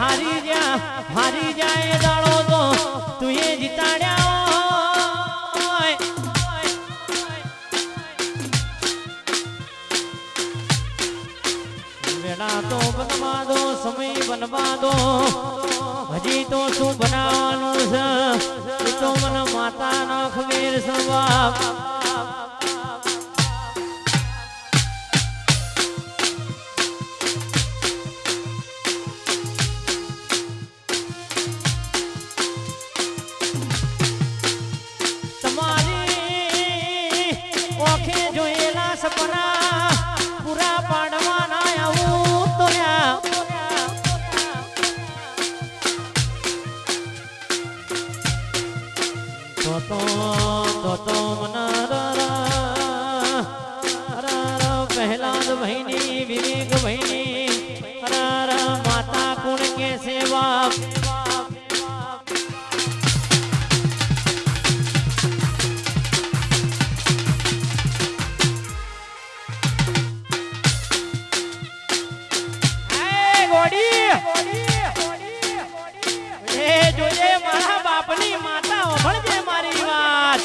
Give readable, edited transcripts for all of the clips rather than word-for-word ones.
હારી જાય દાડો તો તું એ જીતાડ્યા વેડા તો બનવા દો સમય બનવા દો હજી તો શું બનાવવાનું છે એ તો મને માતા નો ખબર સવાબ પહેલાદ ભાઈની વિવેક ભાઈની માતા કુણ કે સેવા જોજે મારા બાપની માતા ઓભળજે મારી વાત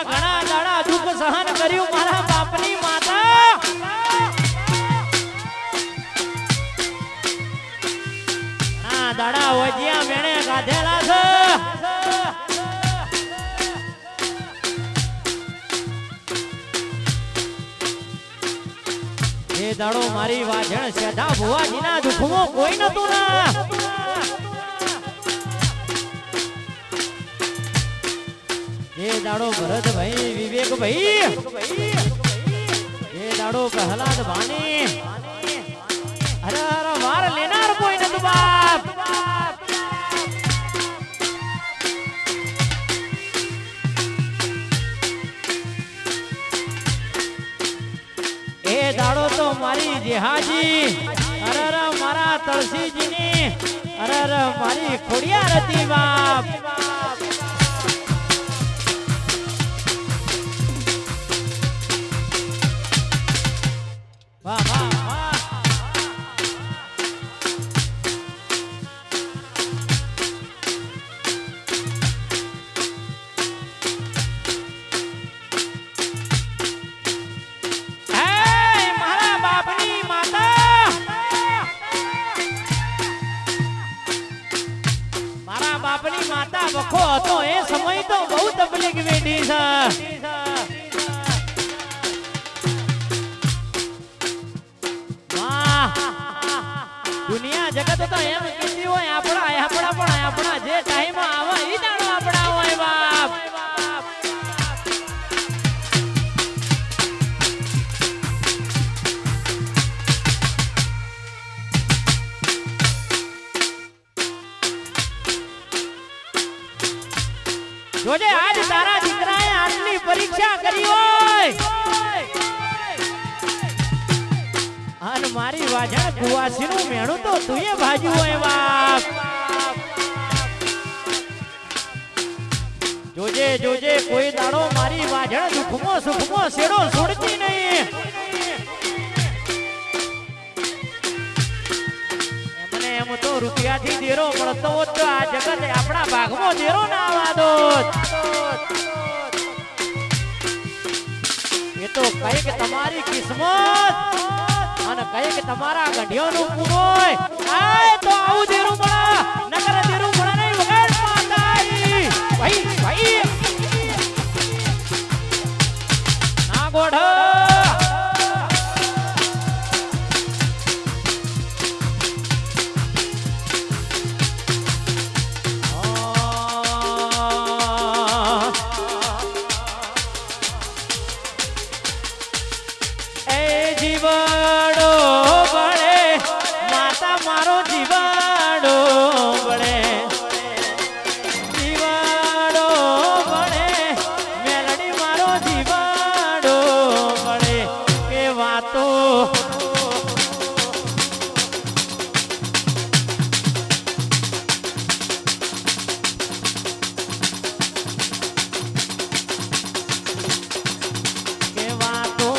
ઘણા દાડા દુઃખ સહન કર્યું મારા બાપની માતા દાડા વજ્યા મેણે ગાધેલા છે એ દાડો મારી વાજણ સેધા ભુવાજીના દુઃખમાં કોઈ નતું ના એ દાડો ભરતભાઈ વિવેકભાઈ એ દાડો પ્રહલાદ ભાની અરે અરે વાર લેનાર કોઈ નતું બાપ એ દાડો તો મારી જેહાજી અરે મારા તળસીજીની અરે મારી ખોડિયાર હતી બાપ વાહ વાહ વાહ બાપની માતા વખો હતો એ સમય તો બહુ તકલીફ વેઠી છે દુનિયા જગત તો એમ કીધી હોય આપણા જે ટાઈમ આવે એ દાડો આપણા હોય બાપ જોજે આજ તારા દીકરાએ આટલી પરીક્ષા કરી હોય અને મારી વાજણ કુવાસીનું મેણું તો તુંએ ભાજ્યું હોય બાપ જોજે કોઈ દાડો મારી વાજણ દુઃખમાં સુખમાં શેડો છોડતી નહીં એમને એમ તો રૂપિયાથી દેરો મળતો હોત તો આ જગત આપણા ભાગમાં દેરો ના આવવા દોત એ તો કઈક તમારી કિસ્મત અને કઈક તમારા ગઢિયાનું પૂરોય આય તો આવું દેરું મળે નકર દેરું મળે નહીં વગર માતાઈ ભાઈ ના ગોઢ જીવાડો બળે માતા મારો જીવાડો બળે જીવાડો બળે મેલડી મારો જીવાડો બળે કે વાતો કે વાતો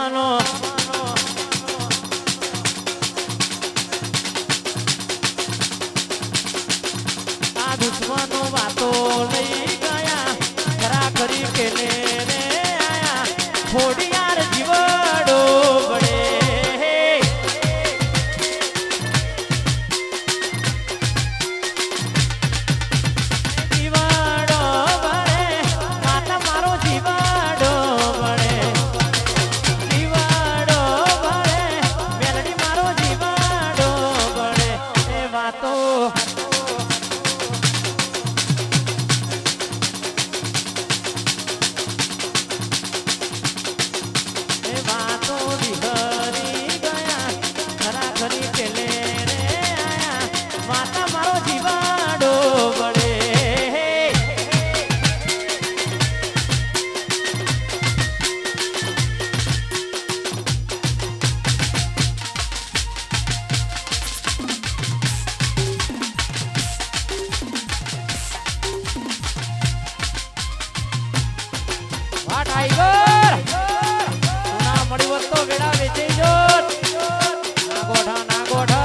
દુશ્મનો આ દુશ્મનો વાતો લઈ ગયા ખરા ખરી પેલે રે આયા થોડી યાર જીવડો બળે टाइगर ना मड़ी वस्तो वेड़ा वेचे जो ना गोठा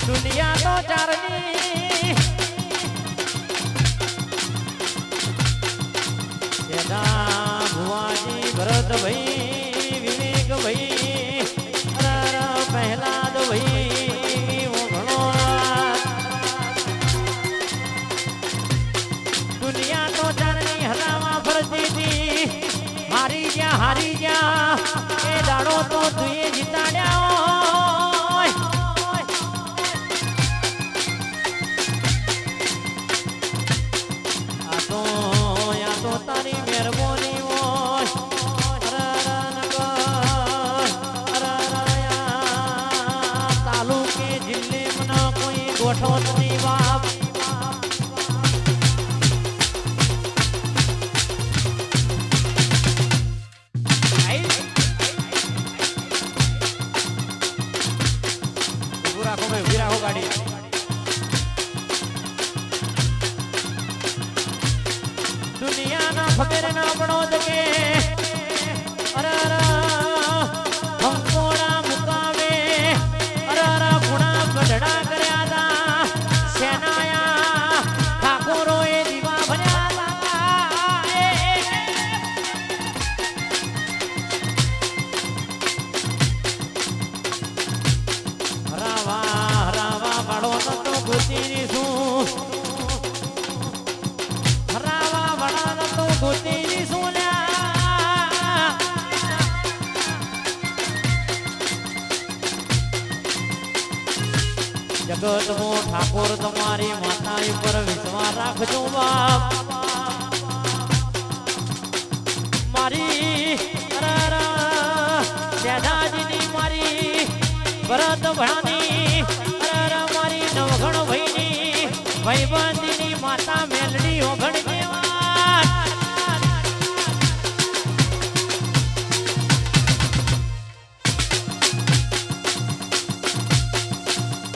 दुनिया तो चारनी येदा भुवाजी भरत भाई विवेक भाई प्रहलाद भाई दुनिया तो जानी हलावा फरती थी हारी जा ए दाड़ो तो तुए जिताड्या या तो तारी मेहरबानी तालुके जिले में कोई गोठो नहीं बाप गाड़ी दुनिया ना फकीर ना बनो दके अरे हमकोड़ा मुकावे अरे गुणा गढ़ड़ा करया दा सेनाया ठाकुरो ए दीवा भन्या दा रावा बड़ो तो गुती सू गोतीनी सोल्या जगत मो ठाकुर तुम्हारी माता पर विश्वास राखजो बाप मारी सेधाजीनी मारी भरत भणानी मारी नवगण भाईनी भाईबंधीनी माता मेलडी हो